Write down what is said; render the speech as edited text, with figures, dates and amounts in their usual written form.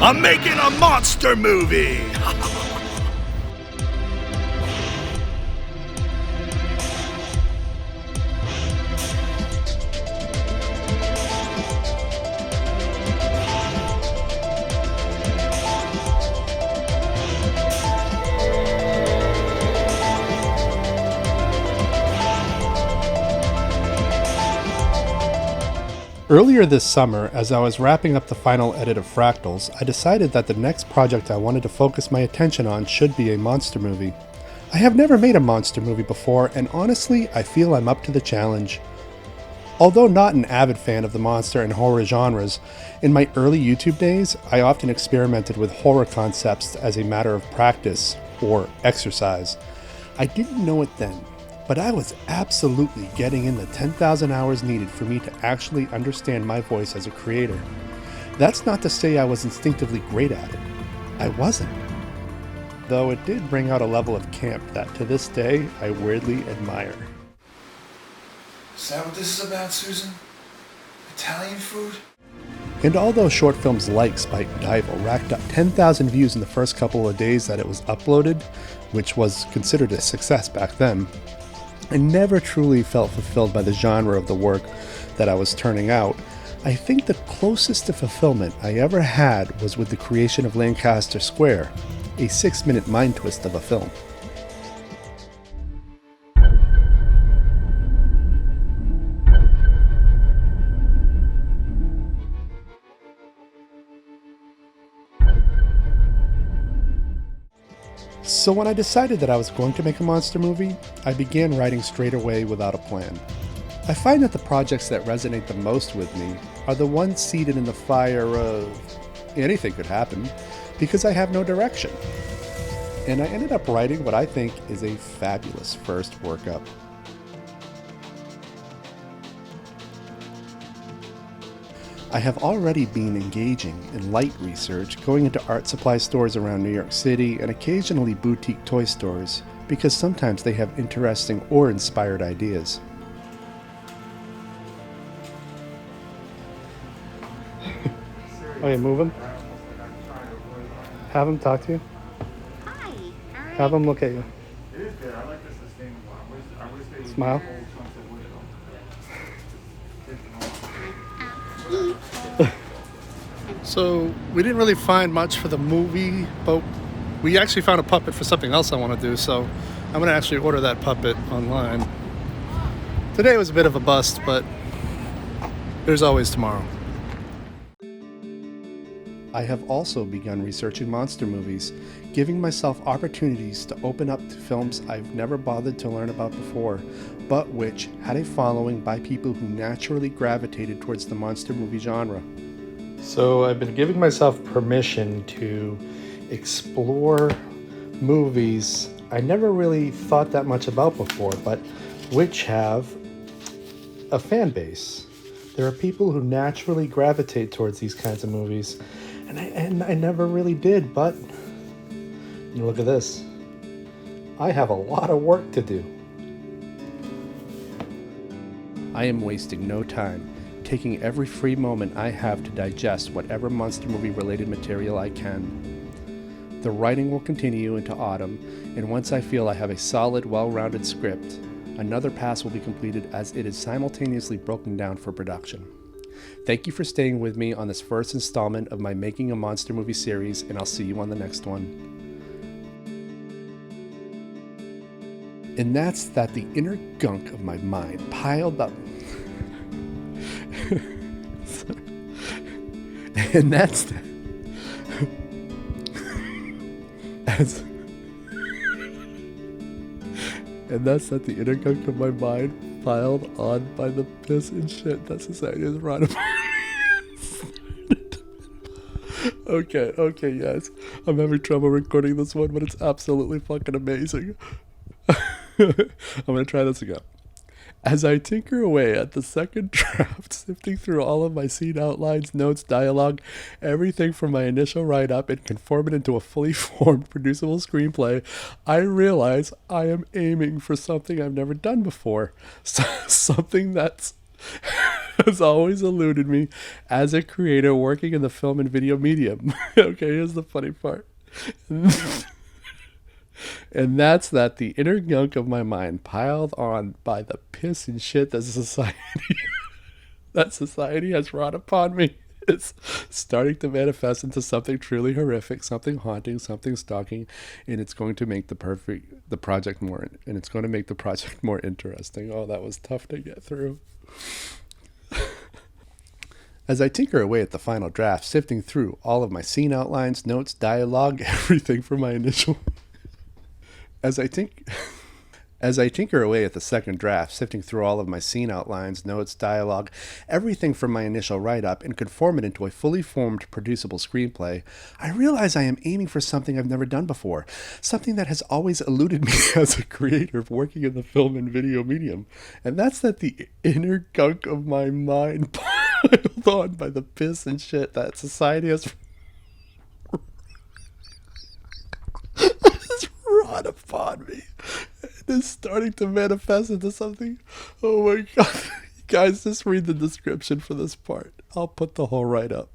I'm making a monster movie! Earlier this summer, as I was wrapping up the final edit of Fractals, I decided that the next project I wanted to focus my attention on should be a monster movie. I have never made a monster movie before, and honestly, I feel I'm up to the challenge. Although not an avid fan of the monster and horror genres, in my early YouTube days, I often experimented with horror concepts as a matter of practice, or exercise. I didn't know it then, but I was absolutely getting in the 10,000 hours needed for me to actually understand my voice as a creator. That's not to say I was instinctively great at it. I wasn't. Though it did bring out a level of camp that to this day I weirdly admire. Is that what this is about, Susan? Italian food? And although short films like Spuyten Duyvil racked up 10,000 views in the first couple of days that it was uploaded, which was considered a success back then, I never truly felt fulfilled by the genre of the work that I was turning out. I think the closest to fulfillment I ever had was with the creation of Lancaster Square, a 6-minute mind twist of a film. So when I decided that I was going to make a monster movie, I began writing straight away without a plan. I find that the projects that resonate the most with me are the ones seated in the fire of anything could happen, because I have no direction. And I ended up writing what I think is a fabulous first workup. I have already been engaging in light research, going into art supply stores around New York City and occasionally boutique toy stores, because sometimes they have interesting or inspired ideas. Oh, you move him? Have him talk to you? Hi. All right. Have him look at you. It is good. I like the sustainable. I wish they would Smile. hold sunset with So we didn't really find much for the movie, but we actually found a puppet for something else I want to do, so I'm going to actually order that puppet online. Today was a bit of a bust, but there's always tomorrow. I have also begun researching monster movies, giving myself opportunities to open up to films I've never bothered to learn about before, but which had a following by people who naturally gravitated towards the monster movie genre. So I've been giving myself permission to explore movies I never really thought that much about before, but which have a fan base. There are people who naturally gravitate towards these kinds of movies, and I never really did, but you look at this. I have a lot of work to do. I am wasting no time, taking every free moment I have to digest whatever monster movie related material I can. The writing will continue into autumn, and once I feel I have a solid, well-rounded script, another pass will be completed as it is simultaneously broken down for production. Thank you for staying with me on this first installment of my Making a Monster Movie series, and I'll see you on the next one. And that's that the inner gunk of my mind piled up. And that's that. And that's that the inner gunk of my mind piled on by the piss and shit that society has brought upon me. Okay, yes. I'm having trouble recording this one, but it's absolutely fucking amazing. I'm gonna try this again. As I tinker away at the second draft, sifting through all of my scene outlines, notes, dialogue, everything from my initial write-up, and conform it into a fully formed, producible screenplay, I realize I am aiming for something I've never done before. Something that's has always eluded me as a creator working in the film and video medium. Okay, here's the funny part. And that's that the inner gunk of my mind, piled on by the piss and shit that society has wrought upon me, is starting to manifest into something truly horrific, something haunting, something stalking, and it's going to make the project more interesting. Oh, that was tough to get through. As I tinker away at the final draft, sifting through all of my scene outlines, notes, dialogue, everything from my initial as I tinker away at the second draft, sifting through all of my scene outlines, notes, dialogue, everything from my initial write-up, and conform it into a fully formed, producible screenplay, I realize I am aiming for something I've never done before, something that has always eluded me as a creator working in the film and video medium, and that's that the inner gunk of my mind piled on by the piss and shit that society has wrought upon me. It is starting to manifest into something. Oh my god. You guys, just read the description for this part. I'll put the whole write up.